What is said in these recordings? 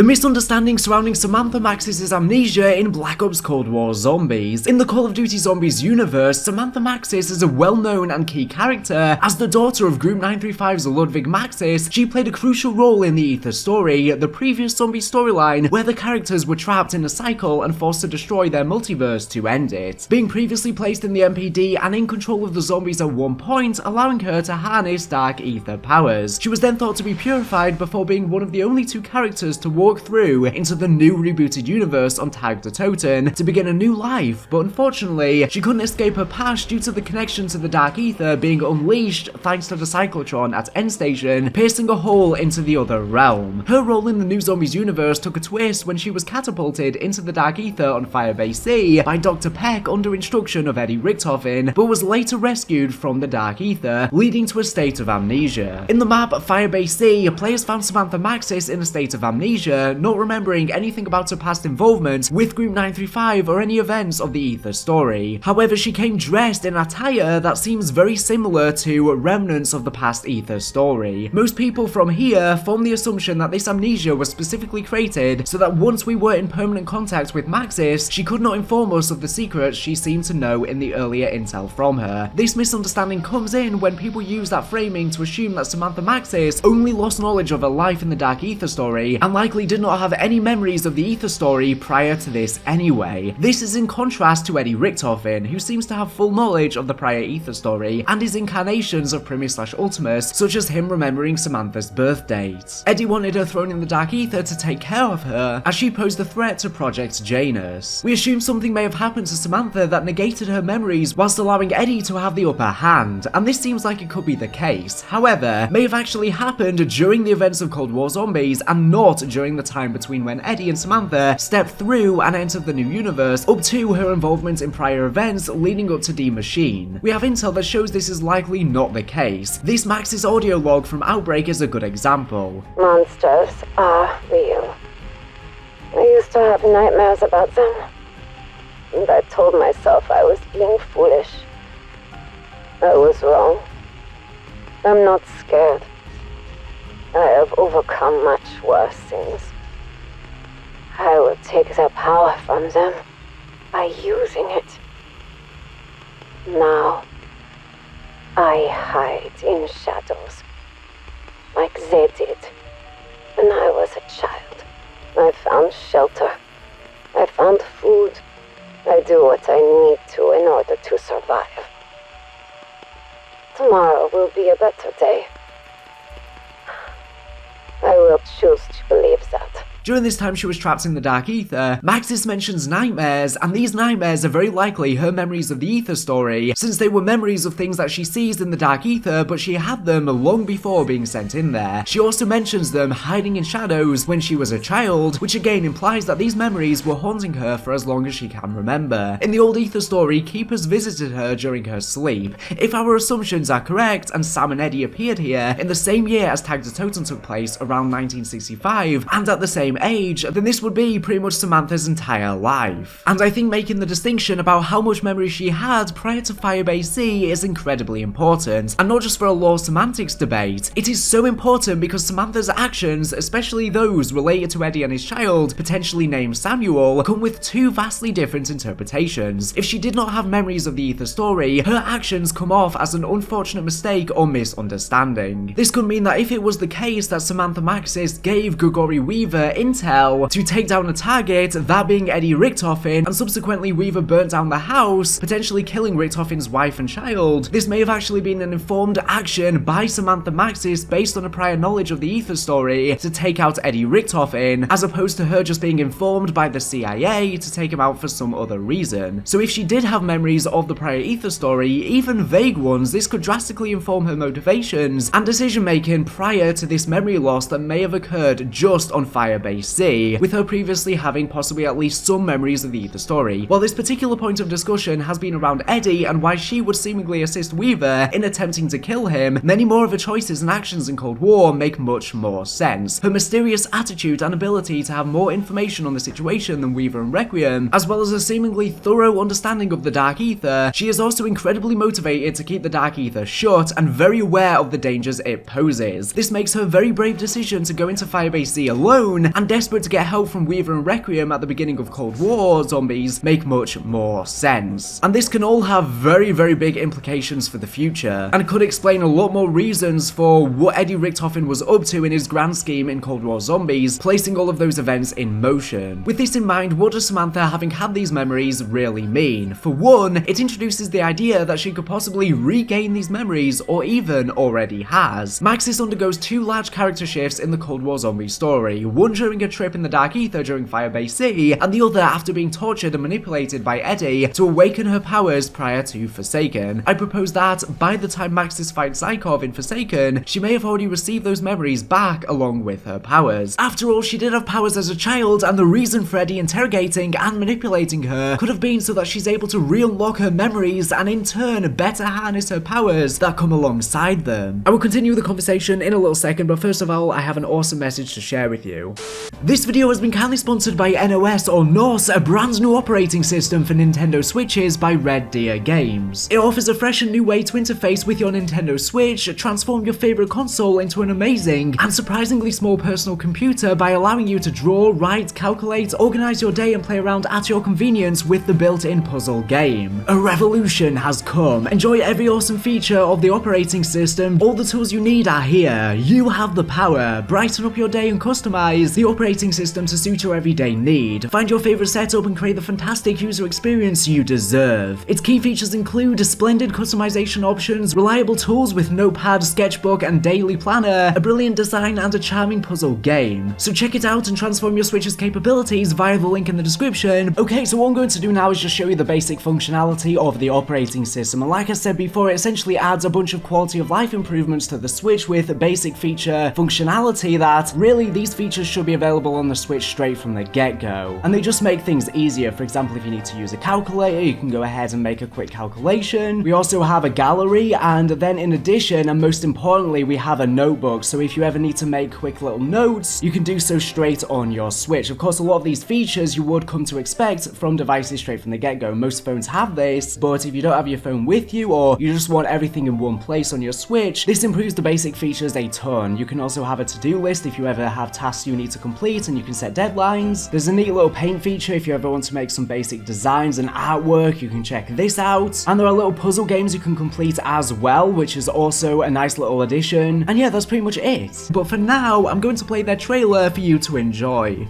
The misunderstanding surrounding Samantha Maxis' amnesia in Black Ops Cold War Zombies. In the Call of Duty Zombies universe, Samantha Maxis is a well-known and key character. As the daughter of Group 935's Ludwig Maxis, she played a crucial role in the Aether story, the previous zombie storyline where the characters were trapped in a cycle and forced to destroy their multiverse to end it. Being previously placed in the MPD and in control of the zombies at one point, allowing her to harness Dark Aether powers. She was then thought to be purified before being one of the only two characters to walk through into the new rebooted universe on Dark Aether to begin a new life, but unfortunately, she couldn't escape her past due to the connection to the Dark Aether being unleashed thanks to the cyclotron at End Station, piercing a hole into the other realm. Her role in the new Zombies universe took a twist when she was catapulted into the Dark Aether on Firebase C by Dr. Peck under instruction of Eddie Richtofen, but was later rescued from the Dark Aether, leading to a state of amnesia. In the map Firebase C, players found Samantha Maxis in a state of amnesia, not remembering anything about her past involvement with Group 935 or any events of the Aether story. However, she came dressed in attire that seems very similar to remnants of the past Aether story. Most people from here form the assumption that this amnesia was specifically created so that once we were in permanent contact with Maxis, she could not inform us of the secrets she seemed to know in the earlier intel from her. This misunderstanding comes in when people use that framing to assume that Samantha Maxis only lost knowledge of her life in the Dark Aether story and likely did not have any memories of the Aether story prior to this anyway. This is in contrast to Eddie Richtofen, who seems to have full knowledge of the prior Aether story and his incarnations of Primus/Ultimus, such as him remembering Samantha's birth date. Eddie wanted her thrown in the Dark Aether to take care of her, as she posed a threat to Project Janus. We assume something may have happened to Samantha that negated her memories whilst allowing Eddie to have the upper hand, and this seems like it could be the case. However, may have actually happened during the events of Cold War Zombies and not during the time between when Eddie and Samantha stepped through and entered the new universe up to her involvement in prior events leading up to D Machine. We have intel that shows this is likely not the case. This Maxis audio log from Outbreak is a good example. Monsters are real. I used to have nightmares about them, and I told myself I was being foolish. I was wrong. I'm not scared. I have overcome much worse things. I will take their power from them by using it. Now, I hide in shadows, like they did when I was a child. I found shelter. I found food. I do what I need to in order to survive. Tomorrow will be a better day. I will choose to believe that. During this time she was trapped in the Dark Aether, Maxis mentions nightmares, and these nightmares are very likely her memories of the Aether story, since they were memories of things that she sees in the Dark Aether, but she had them long before being sent in there. She also mentions them hiding in shadows when she was a child, which again implies that these memories were haunting her for as long as she can remember. In the old Aether story, Keepers visited her during her sleep. If our assumptions are correct, and Sam and Eddie appeared here in the same year as Tag the Totem took place around 1965, and at the same age, then this would be pretty much Samantha's entire life. And I think making the distinction about how much memory she had prior to Firebase C is incredibly important, and not just for a lore semantics debate. It is so important because Samantha's actions, especially those related to Eddie and his child, potentially named Samuel, come with two vastly different interpretations. If she did not have memories of the Aether story, her actions come off as an unfortunate mistake or misunderstanding. This could mean that if it was the case that Samantha Maxis gave Gregory Weaver intel to take down a target, that being Eddie Richtofen, and subsequently Weaver burnt down the house, potentially killing Richtofen's wife and child, this may have actually been an informed action by Samantha Maxis based on a prior knowledge of the Aether story to take out Eddie Richtofen, as opposed to her just being informed by the CIA to take him out for some other reason. So if she did have memories of the prior Aether story, even vague ones, this could drastically inform her motivations and decision making prior to this memory loss that may have occurred just on Firebase C, with her previously having possibly at least some memories of the Aether story. While this particular point of discussion has been around Eddie and why she would seemingly assist Weaver in attempting to kill him, many more of her choices and actions in Cold War make much more sense. Her mysterious attitude and ability to have more information on the situation than Weaver and Requiem, as well as a seemingly thorough understanding of the Dark Aether, she is also incredibly motivated to keep the Dark Aether shut and very aware of the dangers it poses. This makes her very brave decision to go into Firebase C alone and desperate to get help from Weaver and Requiem at the beginning of Cold War zombies make much more sense. And this can all have very, very big implications for the future, and could explain a lot more reasons for what Eddie Richtofen was up to in his grand scheme in Cold War Zombies, placing all of those events in motion. With this in mind, what does Samantha having had these memories really mean? For one, it introduces the idea that she could possibly regain these memories, or even already has. Maxis undergoes two large character shifts in the Cold War Zombie story, one during a trip in the Dark Aether during Firebase C, and the other after being tortured and manipulated by Eddie to awaken her powers prior to Forsaken. I propose that by the time Maxis fights Zykov in Forsaken, she may have already received those memories back along with her powers. After all, she did have powers as a child, and the reason for Eddie interrogating and manipulating her could have been so that she's able to re-unlock her memories and in turn better harness her powers that come alongside them. I will continue the conversation in a little second, but first of all, I have an awesome message to share with you. This video has been kindly sponsored by NOS or NOS, a brand new operating system for Nintendo Switches by Red Deer Games. It offers a fresh and new way to interface with your Nintendo Switch, transform your favorite console into an amazing and surprisingly small personal computer by allowing you to draw, write, calculate, organize your day and play around at your convenience with the built-in puzzle game. A revolution has come. Enjoy every awesome feature of the operating system. All the tools you need are here. You have the power. Brighten up your day and customize the operating system to suit your everyday need. Find your favorite setup and create the fantastic user experience you deserve. Its key features include splendid customization options, reliable tools with Notepad, Sketchbook, and Daily Planner, a brilliant design, and a charming puzzle game. So check it out and transform your Switch's capabilities via the link in the description. Okay, so what I'm going to do now is just show you the basic functionality of the operating system, and like I said before, it essentially adds a bunch of quality of life improvements to the Switch with basic feature functionality that really these features should be available on the Switch straight from the get-go. And they just make things easier. For example, if you need to use a calculator, you can go ahead and make a quick calculation. We also have a gallery, and then in addition, and most importantly, we have a notebook. So if you ever need to make quick little notes, you can do so straight on your Switch. Of course, a lot of these features you would come to expect from devices straight from the get-go. Most phones have this, but if you don't have your phone with you, or you just want everything in one place on your Switch, this improves the basic features a ton. You can also have a to-do list if you ever have tasks you need to complete, and you can set deadlines. There's a neat little paint feature if you ever want to make some basic designs and artwork, you can check this out. And there are little puzzle games you can complete as well, which is also a nice little addition. And yeah, that's pretty much it. But for now, I'm going to play their trailer for you to enjoy.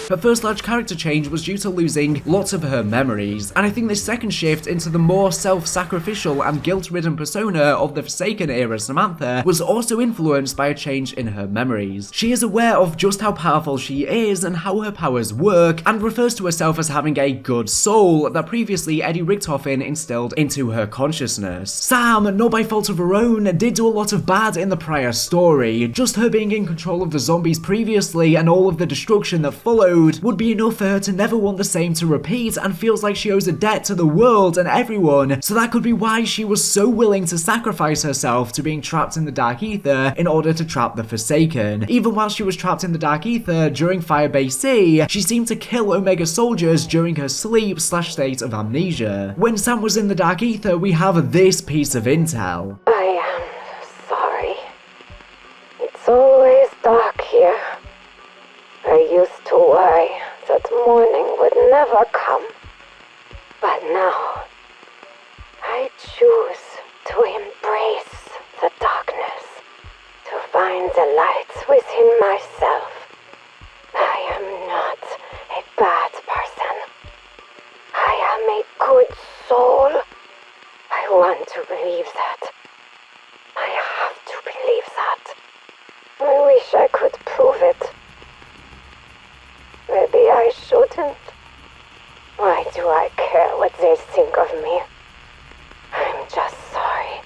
Her first large character change was due to losing lots of her memories, and I think this second shift into the more self-sacrificial and guilt-ridden persona of the Forsaken era Samantha was also influenced by a change in her memories. She is aware of just how powerful she is and how her powers work, and refers to herself as having a good soul that previously Eddie Richtofen instilled into her consciousness. Sam, not by fault of her own, did do a lot of bad in the prior story. Just her being in control of the zombies previously and all of the destruction that followed would be enough for her to never want the same to repeat, and feels like she owes a debt to the world and everyone, so that could be why she was so willing to sacrifice herself to being trapped in the Dark Aether in order to trap the Forsaken. Even while she was trapped in the Dark Aether during Firebase C, she seemed to kill Omega soldiers during her sleep/state of amnesia. When Sam was in the Dark Aether, we have this piece of intel. I am sorry. It's always dark here. I used to worry that morning would never come. But now, I choose to embrace the darkness, to find the light within myself. I am not a bad person. I am a good soul. I want to believe that. I have to believe that. I wish I could prove it. Maybe I shouldn't. Why do I care what they think of me? I'm just sorry.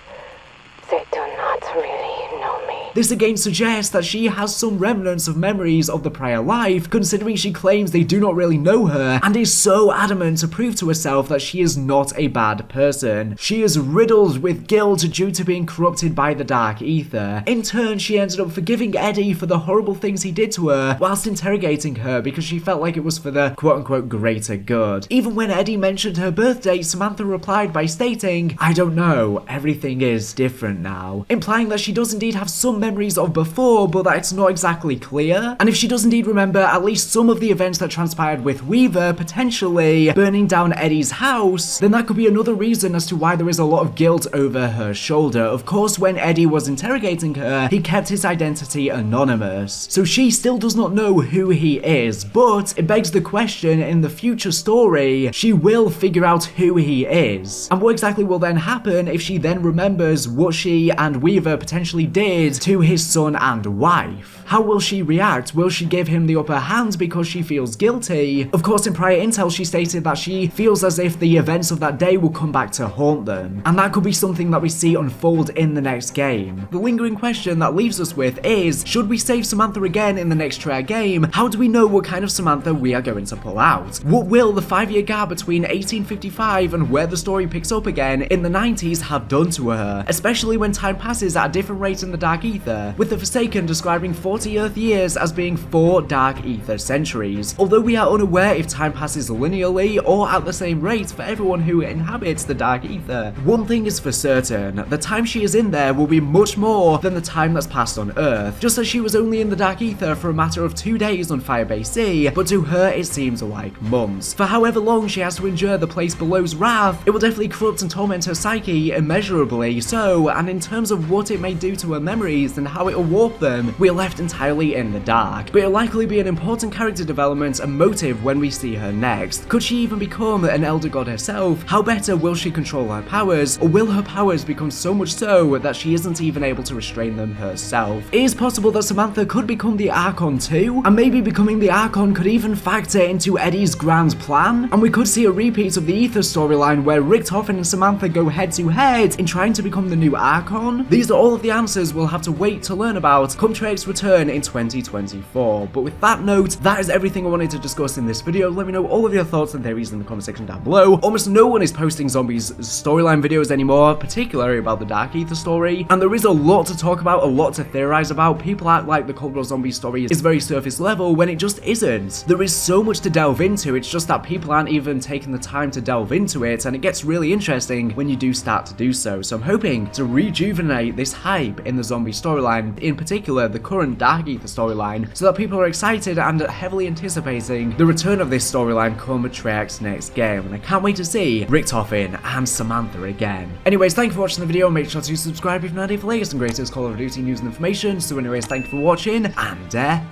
They do not really know me. This again suggests that she has some remnants of memories of the prior life, considering she claims they do not really know her and is so adamant to prove to herself that she is not a bad person. She is riddled with guilt due to being corrupted by the Dark Aether. In turn, she ended up forgiving Eddie for the horrible things he did to her whilst interrogating her because she felt like it was for the quote-unquote greater good. Even when Eddie mentioned her birthday, Samantha replied by stating, "I don't know, everything is different now," implying that she does indeed have some memories of before, but that it's not exactly clear. And if she does indeed remember at least some of the events that transpired with Weaver, potentially burning down Eddie's house, then that could be another reason as to why there is a lot of guilt over her shoulder. Of course, when Eddie was interrogating her, he kept his identity anonymous, so she still does not know who he is, but it begs the question, in the future story, she will figure out who he is. And what exactly will then happen if she then remembers what she and Weaver potentially did to his son and wife? How will she react? Will she give him the upper hand because she feels guilty? Of course, in prior intel, she stated that she feels as if the events of that day will come back to haunt them, and that could be something that we see unfold in the next game. The lingering question that leaves us with is, should we save Samantha again in the next Treyarch game? How do we know what kind of Samantha we are going to pull out? What will the 5-year gap between 1855 and where the story picks up again in the 90s have done to her, especially when time passes at a different rate in the Dark Aether, with the Forsaken describing 40 Earth years as being 4 Dark Aether centuries, although we are unaware if time passes linearly or at the same rate for everyone who inhabits the Dark Aether. One thing is for certain, the time she is in there will be much more than the time that's passed on Earth, just as she was only in the Dark Aether for a matter of 2 days on Firebase C, but to her it seems like months. For however long she has to endure the place below's wrath, it will definitely corrupt and torment her psyche immeasurably so, and in terms of what it may do to her memories and how it will warp them, we are left entirely in the dark. But it'll likely be an important character development and motive when we see her next. Could she even become an Elder God herself? How better will she control her powers, or will her powers become so much so that she isn't even able to restrain them herself? It is possible that Samantha could become the Archon too, and maybe becoming the Archon could even factor into Eddie's grand plan, and we could see a repeat of the Aether storyline where Richtofen and Samantha go head to head in trying to become the new Archon. These are all of the answers we'll have to wait to learn about come Treyarch's return in 2024. But with that note, that is everything I wanted to discuss in this video. Let me know all of your thoughts and theories in the comment section down below. Almost no one is posting zombies storyline videos anymore, particularly about the Dark Aether story, and there is a lot to talk about, a lot to theorize about. People act like the Cold War zombie story is very surface level when it just isn't. There is so much to delve into, it's just that people aren't even taking the time to delve into it, and it gets really interesting when you do start to do so. So I'm hoping to rejuvenate this hype in the zombie storyline, in particular the current Dark Aether storyline, so that people are excited and heavily anticipating the return of this storyline come Treyarch's next game, and I can't wait to see Richtofen and Samantha again. Anyways, thank you for watching the video, make sure to subscribe if you're not here for the latest and greatest Call of Duty news and information. So anyways, thank you for watching, and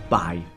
bye.